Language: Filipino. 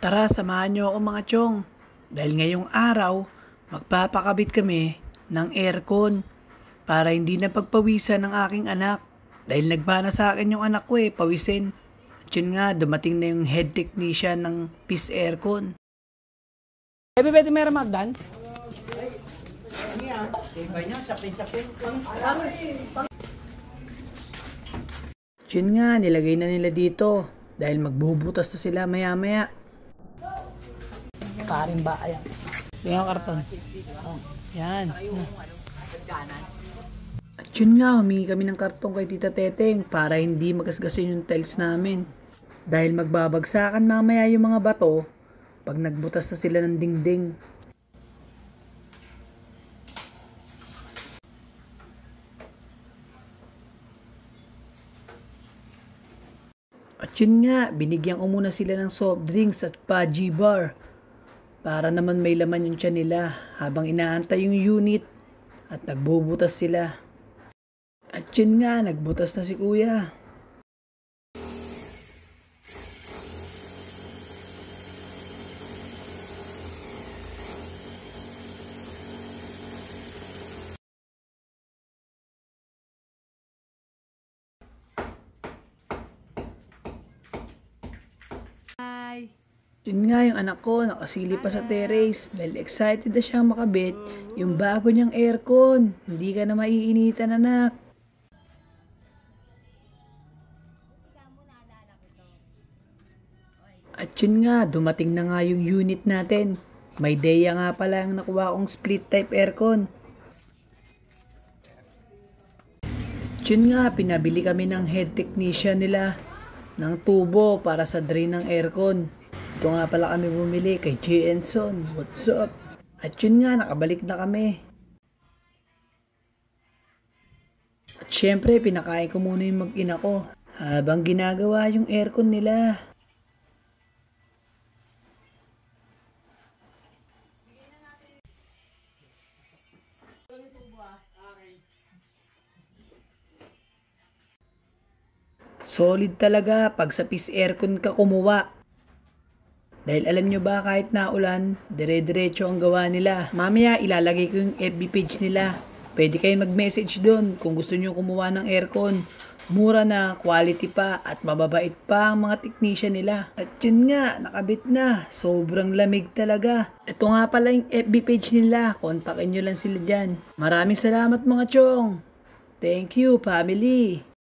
Tara, samahan niyo ako mga chong. Dahil ngayong araw, magpapakabit kami ng aircon para hindi na pagpawisan ng aking anak. Dahil nagbana sa akin yung anak ko pawisin. At yun nga, dumating na yung head technician ng Peace Aircon. Pwede may ramagdan? Yun nga, nilagay na nila dito. Dahil magbubutas na sila maya-maya. Paring ba? Ayan. Yan ang karton. Oh, yan. At yun nga, humingi kami ng karton kay Tita Teteng para hindi magasgasin yung tiles namin. Dahil magbabagsakan mamaya yung mga bato pag nagbutas na sila ng dingding. At yun nga, binigyan ko muna sila ng soft drinks at Pudgy bar para naman may laman yung tiyan nila habang inaantay yung unit at nagbubutas sila. At yun nga, nagbutas na si Kuya. Hi! Yun nga yung anak ko, nakasili pa sa terrace dahil excited na siyang makabit yung bago niyang aircon. Hindi ka na maiinitan, anak. At yun nga, dumating na nga yung unit natin. May Dea nga pala ang nakuha kong split type aircon. At yun nga, pinabili kami ng head technician nila ng tubo para sa drain ng aircon. Ito nga pala kami bumili kay J. Enson. What's up? At yun nga, nakabalik na kami. At syempre, pinakain ko muna yung mag-ina ko habang ginagawa yung aircon nila. Solid talaga pag sa Peace Aircon ka kumuha. Dahil alam nyo ba, kahit naulan, dire-diretso ang gawa nila. Mamaya ilalagay ko yung FB page nila. Pwede kayo mag-message doon kung gusto nyo kumuha ng aircon. Mura na, quality pa, at mababait pa ang mga technician nila. At yun nga, nakabit na. Sobrang lamig talaga. Ito nga pala yung FB page nila. Kontakin nyo lang sila dyan. Maraming salamat mga chong. Thank you, family.